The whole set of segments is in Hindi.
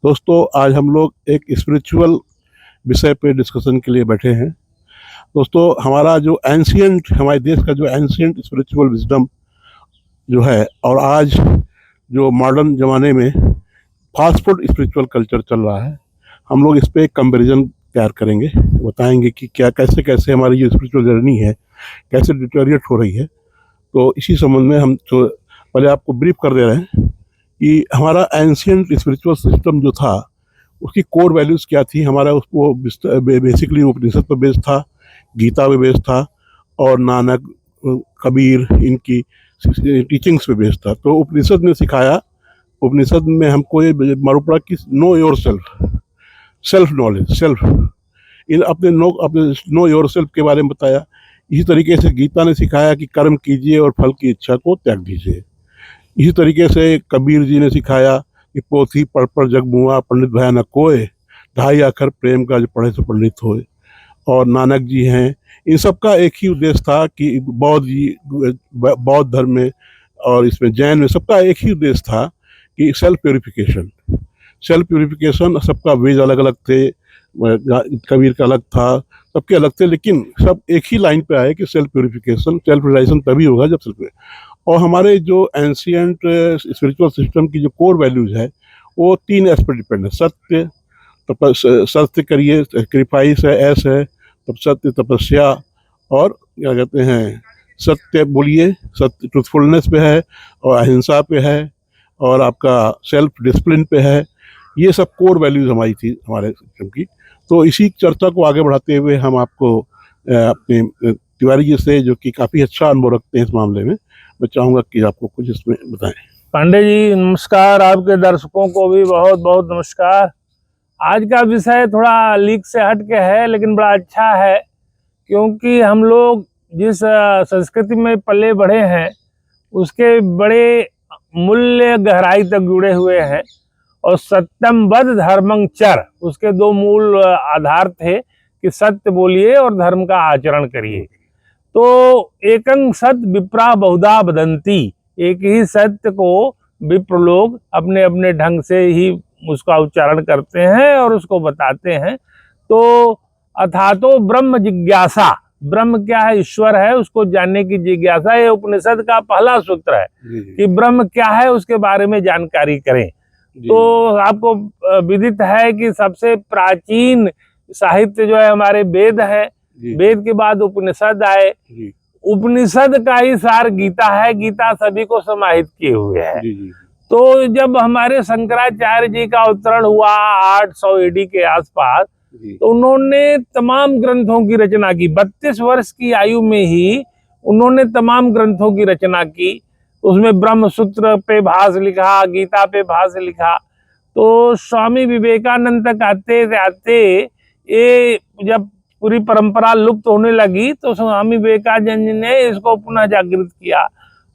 दोस्तों, आज हम लोग एक स्पिरिचुअल विषय पे डिस्कशन के लिए बैठे हैं। दोस्तों, हमारे देश का जो एंशियंट स्पिरिचुअल विजडम जो है, और आज जो मॉडर्न ज़माने में फास्ट फूड स्पिरिचुअल कल्चर चल रहा है, हम लोग इस पे एक कंपैरिजन तैयार करेंगे। बताएंगे कि क्या कैसे कैसे हमारी जो स्पिरिचुअल जर्नी है कैसे डिटोरिएट हो रही है। तो इसी संबंध में हम तो पहले आपको ब्रीफ कर दे रहे हैं कि हमारा एंशियंट स्पिरिचुअल सिस्टम जो था उसकी कोर वैल्यूज़ क्या थी। हमारा उसको बेसिकली उपनिषद पर बेस्ड था, गीता पे बेस्ड था, और नानक, कबीर, इनकी टीचिंग्स पे बेस्ड था। तो उपनिषद ने सिखाया, उपनिषद में हमको ये मालूम पड़ा कि नो योर सेल्फ नॉलेज, अपने नो योर सेल्फ के बारे में बताया। इसी तरीके से गीता ने सिखाया कि कर्म कीजिए और फल की इच्छा को त्याग दीजिए। इसी तरीके से कबीर जी ने सिखाया कि पोथी पढ़ जग मुआ, पंडित भया न कोय, ढाई आखर प्रेम का जो पढ़े तो पंडित होए। और नानक जी हैं, इन सब का एक ही उद्देश्य था कि बौद्ध धर्म में और इसमें जैन में सबका एक ही उद्देश्य था कि सेल्फ प्योरिफिकेशन। सबका वेज अलग अलग थे, कबीर का अलग था, सबके अलग थे, लेकिन सब एक ही लाइन पे आए कि सेल्फ रियलाइजेशन तभी होगा जब और हमारे जो एंशियंट स्पिरिचुअल सिस्टम की जो कोर वैल्यूज है वो तीन एस पर डिपेंड है। सत्य करिए, सेक्रीफाइस है, एस है, तब सत्य, तपस्या, और क्या कहते हैं, सत्य बोलिए, सत्य ट्रूथफुलनेस पे है, और अहिंसा पे है, और आपका सेल्फ डिसिप्लिन पे है। ये सब कोर वैल्यूज हमारी थी, हमारे सिस्टम की। तो इसी चर्चा को आगे बढ़ाते हुए हम आपको अपने तिवारी जी से, जो कि काफ़ी अच्छा अनुभव रखते हैं इस मामले में, मैं चाहूँगा कि आपको कुछ इसमें बताएं। पांडे जी नमस्कार, आपके दर्शकों को भी बहुत बहुत नमस्कार। आज का विषय थोड़ा लीक से हट के है, लेकिन बड़ा अच्छा है, क्योंकि हम लोग जिस संस्कृति में पले बढ़े हैं उसके बड़े मूल्य गहराई तक जुड़े हुए हैं। और सत्यम वद धर्मं चर, उसके दो मूल आधार थे कि सत्य बोलिए और धर्म का आचरण करिए। तो एकं सत विप्रा बहुधा वदंती, एक ही सत्य को विप्र लोग अपने अपने ढंग से ही उसका उच्चारण करते हैं और उसको बताते हैं। तो अथातो ब्रह्म जिज्ञासा, ब्रह्म क्या है, ईश्वर है, उसको जानने की जिज्ञासा, ये उपनिषद का पहला सूत्र है कि ब्रह्म क्या है उसके बारे में जानकारी करें। तो आपको विदित है कि सबसे प्राचीन साहित्य जो है हमारे वेद है, वेद के बाद उपनिषद आए, उपनिषद का ही सार गीता है, गीता सभी को समाहित किए हुए है। तो जब हमारे शंकराचार्य जी का अवतरण हुआ 800 AD के आसपास, तो उन्होंने तमाम ग्रंथों की रचना की। 32 वर्ष की आयु में ही उन्होंने तमाम ग्रंथों की रचना की। उसमें ब्रह्म सूत्र पे भाष्य लिखा, गीता पे भाष्य लिखा। तो स्वामी विवेकानंद तक आते आते ये जब पूरी परंपरा लुप्त होने लगी, तो स्वामी विवेकानंद जी ने इसको पुनः जागृत किया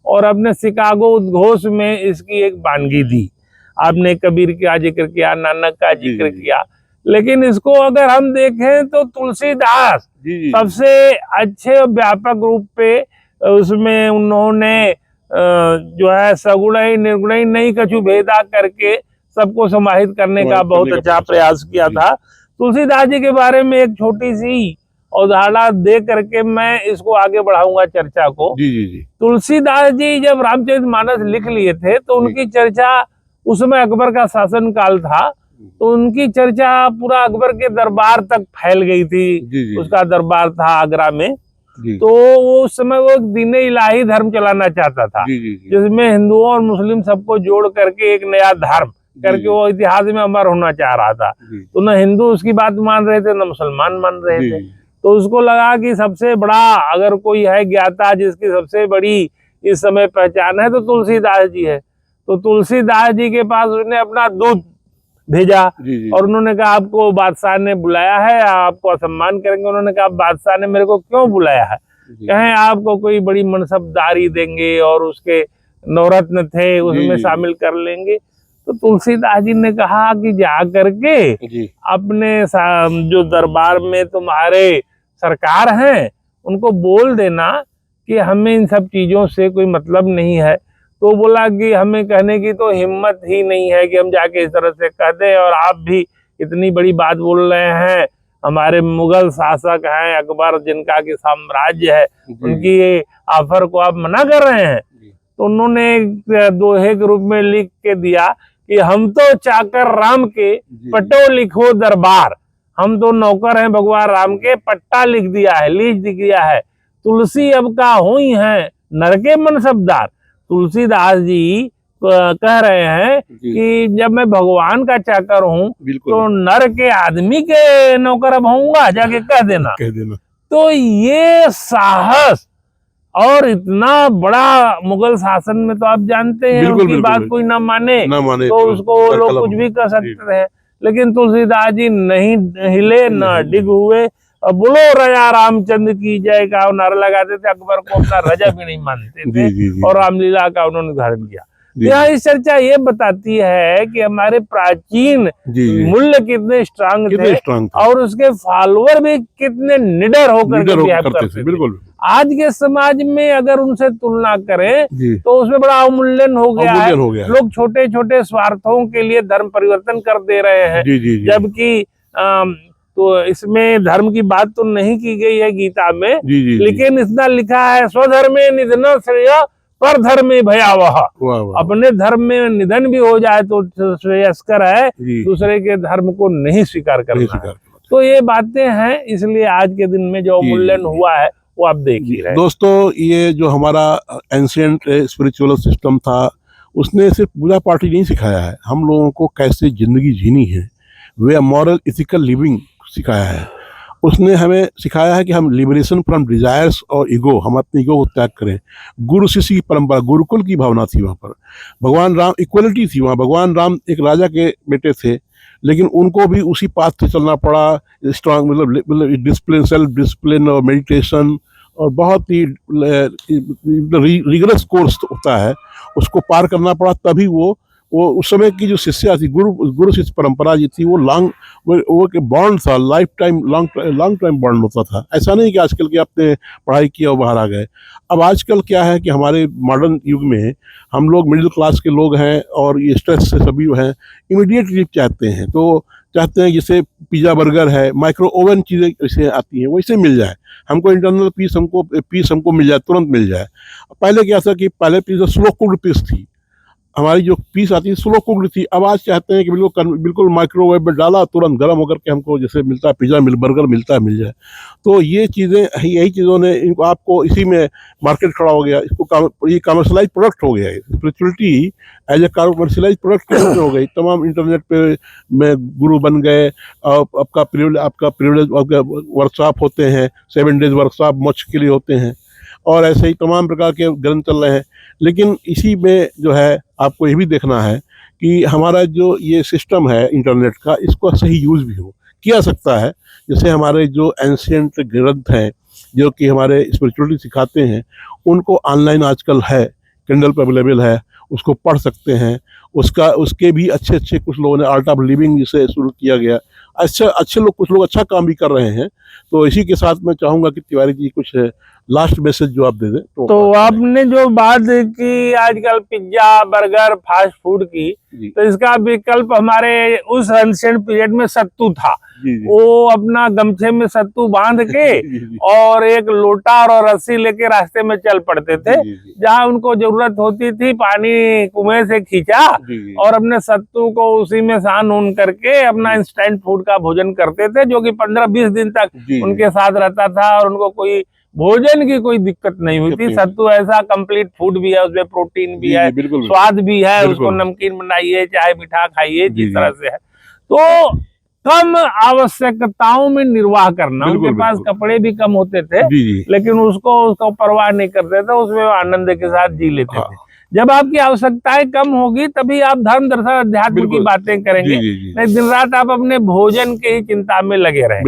और अपने शिकागो उद्घोष में इसकी एक वानगी दी। आपने कबीर का जिक्र किया, नानक का जिक्र किया, लेकिन इसको अगर हम देखें तो तुलसीदास सबसे अच्छे व्यापक रूप पे उसमें उन्होंने जो है सगुण ही निर्गुण ही नहीं कछु भेदा करके सबको समाहित करने का बहुत अच्छा प्रयास किया था। तुलसीदास जी के बारे में एक छोटी सी उदाहरणा दे करके मैं इसको आगे बढ़ाऊंगा चर्चा को। तुलसीदास जी जब रामचरितमानस लिख लिए थे तो उनकी चर्चा, उस समय अकबर का शासन काल था, तो उनकी चर्चा पूरा अकबर के दरबार तक फैल गई थी। उसका दरबार था आगरा में। तो वो उस समय वो दीन इलाही धर्म चलाना चाहता था, जिसमें हिंदुओं और मुस्लिम सबको जोड़ करके एक नया धर्म करके वो इतिहास में अमर होना चाह रहा था। तो न हिंदू उसकी बात मान रहे थे, न मुसलमान मान रहे थे। तो उसको लगा कि सबसे बड़ा अगर कोई है ज्ञाता जिसकी सबसे बड़ी इस समय पहचान है तो तुलसीदास जी है। तो तुलसीदास जी के पास उसने अपना दूत भेजा और उन्होंने कहा आपको बादशाह ने बुलाया है, आपको असम्मान करेंगे। उन्होंने कहा बादशाह ने मेरे को क्यों बुलाया है? कहें आपको कोई बड़ी मनसबदारी देंगे और उसके नवरत्न थे उसमें शामिल कर लेंगे। तो तुलसीदास जी ने कहा कि जा करके अपने जो दरबार में तुम्हारे सरकार हैं उनको बोल देना कि हमें इन सब चीजों से कोई मतलब नहीं है। तो बोला कि हमें कहने की तो हिम्मत ही नहीं है कि हम जाके इस तरह से कह दें, और आप भी इतनी बड़ी बात बोल रहे हैं। हमारे मुगल शासक हैं अकबर, जिनका कि साम्राज्य है, उनकी ये ऑफर को आप मना कर रहे हैं। तो उन्होंने दोहे के रूप में लिख के दिया कि हम तो चाकर राम के, पट्टो लिखो दरबार। हम तो नौकर हैं भगवान राम के, पट्टा लिख दिया है, लीज लिख दिया है। तुलसी अब का हुई है नर के मनसबदार। तुलसीदास जी कह रहे हैं कि जब मैं भगवान का चाकर हूँ तो नर के आदमी के नौकर अब होऊंगा, जाके कह देना। तो ये साहस और इतना बड़ा मुगल शासन में तो आप जानते हैं उनकी बात कोई ना माने तो उसको लोग कुछ भी कर सकते हैं, लेकिन तुलसीदास जी नहीं हिले न डिग हुए। और बोलो राजा रामचंद्र की जय का नारा लगाते थे। अकबर को अपना राजा भी नहीं मानते थे और रामलीला का उन्होंने धारण किया। यहाँ इस चर्चा ये बताती है कि हमारे प्राचीन मूल्य कितने स्ट्रांग थे और उसके फॉलोअर भी कितने निडर होकर के बिहेव करते थे। बिल्कुल आज के समाज में अगर उनसे तुलना करें तो उसमें बड़ा अवमूल्यन हो गया है। लोग छोटे छोटे स्वार्थों के लिए धर्म परिवर्तन कर दे रहे हैं, जबकि तो इसमें धर्म की बात तो नहीं की गई है गीता में, लेकिन इतना लिखा है स्वधर्मे निधन श्रेय पर धर्मे भयावह। अपने धर्म में निधन भी हो जाए तो श्रेयस्कर है, दूसरे के धर्म को नहीं स्वीकार करना। तो ये बातें हैं, इसलिए आज के दिन में जो मूल्यन हुआ है वो आप देख ही रहे। दोस्तों, ये जो हमारा एंशिएंट स्पिरिचुअल सिस्टम था, उसने सिर्फ पूजा पाठ ही नहीं सिखाया है, हम लोगों को कैसे जिंदगी जीनी है, वे मॉरल इथिकल लिविंग सिखाया है। उसने हमें सिखाया है कि हम लिबरेशन फ्रॉम डिजायर्स और ईगो, हम अपने ईगो को त्याग करें। गुरु शिष्य की परंपरा, गुरुकुल की भावना थी वहाँ पर। भगवान राम, इक्वलिटी थी वहाँ। भगवान राम एक राजा के बेटे थे, लेकिन उनको भी उसी पाथ से चलना पड़ा। स्ट्रांग मतलब डिसिप्लिन, सेल्फ डिसिप्लिन और मेडिटेशन और बहुत ही रिगरस कोर्स होता है, उसको पार करना पड़ा। तभी वो उस समय की जो शिष्या थी, गुरु शिष्य परंपरा जी थी, वो बॉन्ड था, life time long time bound होता था। ऐसा नहीं कि आजकल के आपने पढ़ाई किया और बाहर आ गए। अब आजकल क्या है कि हमारे मॉडर्न युग में हम लोग मिडिल क्लास के लोग हैं और ये स्ट्रेस से सभी हैं, इमीडिएट रिलीफ चाहते हैं। तो चाहते हैं जैसे पिज़्ज़ा बर्गर है, माइक्रो ओवन चीज़ें जैसे आती हैं वैसे मिल जाए हमको, इंटरनल पीस हमको मिल जाए, तुरंत मिल जाए। पहले क्या था कि पहले पिज़्ज़ा स्लो कुक्ड पीस थी, हमारी जो पीस आती है स्लो कुक्ड थी। अब आज चाहते हैं कि बिल्कुल माइक्रोवेव में डाला, तुरंत गर्म होकर के हमको जैसे मिलता है पिज़्ज़ा बर्गर मिलता है, मिल जाए। तो ये चीज़ें, यही चीज़ों ने इनको आपको इसी में मार्केट खड़ा हो गया, इसको ये कमर्शलाइज प्रोडक्ट हो गया है। Spirituality as a commercialise product हो गई। तमाम इंटरनेट पे में गुरु बन गए। आपका प्रिविलेज वर्कशॉप होते हैं, 7 डेज वर्कशॉप मोक्ष के लिए होते हैं, और ऐसे ही तमाम प्रकार के ग्रंथ चल रहे हैं। लेकिन इसी में जो है आपको ये भी देखना है कि हमारा जो ये सिस्टम है इंटरनेट का, इसको सही यूज़ भी किया सकता है। जैसे हमारे जो एंशिएंट ग्रंथ हैं जो कि हमारे स्पिरिचुअलिटी सिखाते हैं, उनको ऑनलाइन आजकल है, किंडल पर अवेलेबल है, उसको पढ़ सकते हैं। उसके भी अच्छे कुछ लोगों ने आर्ट ऑफ लिविंग जिसे शुरू किया गया, अच्छे लोग, कुछ लोग अच्छा काम भी कर रहे हैं। तो इसी के साथ मैं चाहूँगा कि तिवारी जी कुछ लास्ट मैसेज जो आप दे दें। तो आपने जो बात की आजकल पिज्जा बर्गर फास्ट फूड की, तो इसका विकल्प हमारे उस एंशिएंट पीरियड में सत्तू था। वो अपना गमछे में सत्तू बांध के और एक लोटा और रस्सी लेके रास्ते में चल पड़ते थे। जहाँ उनको जरूरत होती थी पानी कुएं से खींचा और अपने सत्तू को उसी में सान ऊन करके अपना इंस्टेंट फूड का भोजन करते थे, जो कि 15-20 दिन तक उनके साथ रहता था और उनको कोई भोजन की कोई दिक्कत नहीं हुई थी। सत्तू ऐसा कंप्लीट फूड भी है, उसमें प्रोटीन भी है, स्वाद भी है, उसको नमकीन बनाइए चाहे मीठा खाइए, जिस तरह से है। तो कम आवश्यकताओं में निर्वाह करना, उनके पास कपड़े भी कम होते थे, लेकिन उसको परवाह नहीं करते थे, उसमें आनंद के साथ जी लेते थे। जब आपकी आवश्यकताएं कम होगी तभी आप धर्म दर्शन अध्यात्म की बातें करेंगे, नहीं दिन रात आप अपने भोजन के ही चिंता में लगे रहें,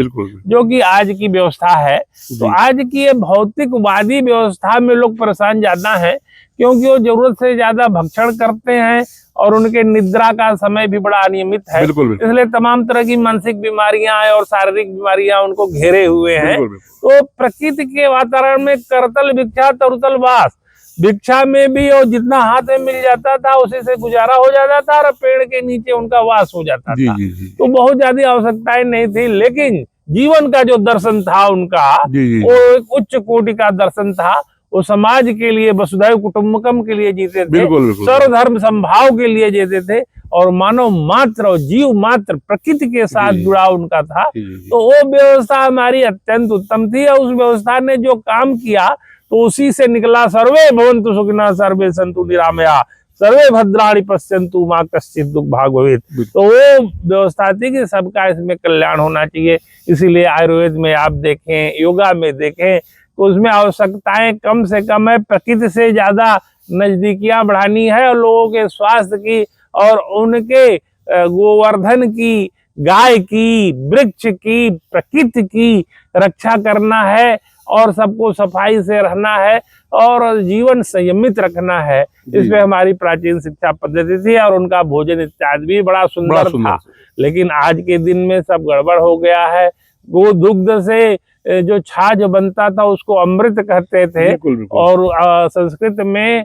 जो कि आज की व्यवस्था है। तो आज की ये भौतिकवादी व्यवस्था में लोग परेशान ज्यादा हैं, क्योंकि वो जरूरत से ज्यादा भक्षण करते हैं और उनके निद्रा का समय भी बड़ा अनियमित है। इसलिए तमाम तरह की मानसिक बीमारियां और शारीरिक बीमारियां उनको घेरे हुए हैं। तो प्रकृति के वातावरण में करतल विख्यात तरुतल वास, भिक्षा में भी और जितना हाथ में मिल जाता था उसी से गुजारा हो जाता था और पेड़ के नीचे उनका वास हो जाता जी था। जी जी तो बहुत ज्यादा आवश्यकताएं नहीं थी, लेकिन जीवन का जो दर्शन था उनका जी जी वो एक उच्च कोटि का दर्शन था। वो समाज के लिए, वसुधैव कुटुंबकम के लिए जीते थे, बिल्कुल बिल्कुल सर्वधर्म संभाव के लिए जीते थे और मानव मात्र और जीव मात्र प्रकृति के साथ जी। जुड़ाव उनका था। जी जी जी। तो वो व्यवस्था हमारी अत्यंत उत्तम थी और उस व्यवस्था ने जो काम किया तो उसी से निकला सर्वे भवन्तु सुखिनः सर्वे सन्तु निरामया सर्वे भद्राणि पश्यन्तु मा कश्चित् दुःख भाग् भवेत्। तो वो व्यवस्था थी कि सबका इसमें कल्याण होना चाहिए। इसीलिए आयुर्वेद में आप देखें, योगा में देखें तो उसमें आवश्यकताएं कम से कम है, प्रकृति से ज्यादा नजदीकियां बढ़ानी है और लोगों के स्वास्थ्य की और उनके गोवर्धन की, गाय की, वृक्ष की, प्रकृति की रक्षा करना है और सबको सफाई से रहना है और जीवन संयमित रखना है। इसमें हमारी प्राचीन शिक्षा पद्धति थी और उनका भोजन इत्यादि भी बड़ा सुंदर था। लेकिन आज के दिन में सब गड़बड़ हो गया है। गो दुग्ध से जो छाछ बनता था उसको अमृत कहते थे। बिल्कुल, बिल्कुल। और संस्कृत में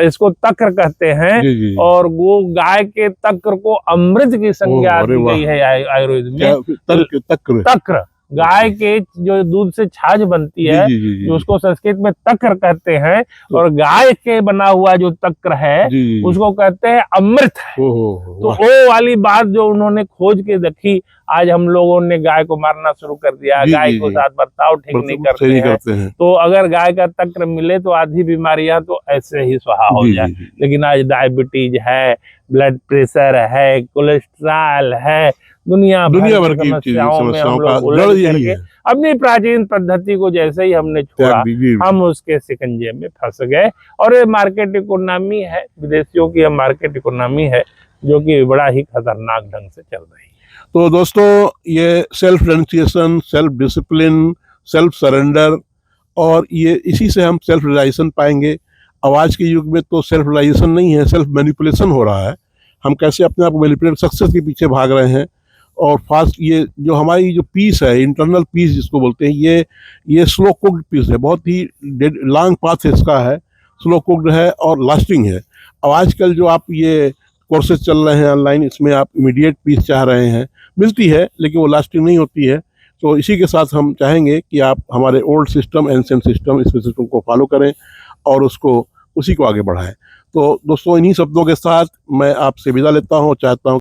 इसको तक्र कहते हैं। जी, जी। और गो गाय के तक्र को अमृत की संज्ञा दी गई है आयुर्वेद में। तक्र गाय के जो दूध से छाछ बनती है, जो उसको संस्कृत में तक्र कहते हैं, और गाय के बना हुआ जो तक्र है उसको कहते हैं अमृत है। तो वो वाली बात जो उन्होंने खोज के देखी, आज हम लोगों ने गाय को मारना शुरू कर दिया, गाय के साथ बर्ताव ठीक नहीं करते हैं। तो अगर गाय का तक्र मिले तो आधी बीमारियां तो ऐसे ही स्वाहा हो जाए। लेकिन आज डायबिटीज है, ब्लड प्रेशर है, कोलेस्ट्रॉल है, दुनिया भर की समस्याओं में हम लोग उलझ करके अपनी प्राचीन पद्धति को जैसे ही हमने छोड़ा, हम उसके शिकंजे में फंस गए। और ये मार्केट इकोनॉमी है, विदेशियों की मार्केट इकोनॉमी है जो कि बड़ा ही खतरनाक ढंग से चल रही है। तो दोस्तों, ये self renunciation, self discipline, self surrender, और ये इसी से हम सेल्फ रियलाइजेशन पाएंगे। अब आज के युग में तो सेल्फ रियलाइजेशन नहीं है, सेल्फ मैनिपुलेशन हो रहा है। हम कैसे अपने आप को मैनिपुलेट, सक्सेस के पीछे भाग रहे हैं। और फास्ट, ये जो हमारी जो पीस है, इंटरनल पीस जिसको बोलते हैं, ये स्लो कुक्ड पीस है, बहुत ही लॉन्ग पाथ इसका है, स्लो कुक्ड है और लास्टिंग है। अब आजकल जो आप ये कोर्सेज चल रहे हैं ऑनलाइन, इसमें आप इमीडिएट पीस चाह रहे हैं, मिलती है लेकिन वो लास्टिंग नहीं होती है। तो इसी के साथ हम चाहेंगे कि आप हमारे ओल्ड सिस्टम, एंशिएंट सिस्टम, इस सिस्टम को फॉलो करें और उसी को आगे बढ़ाएं। तो दोस्तों, इन्हीं शब्दों के साथ मैं आपसे विदा लेता हूँ। चाहता हूँ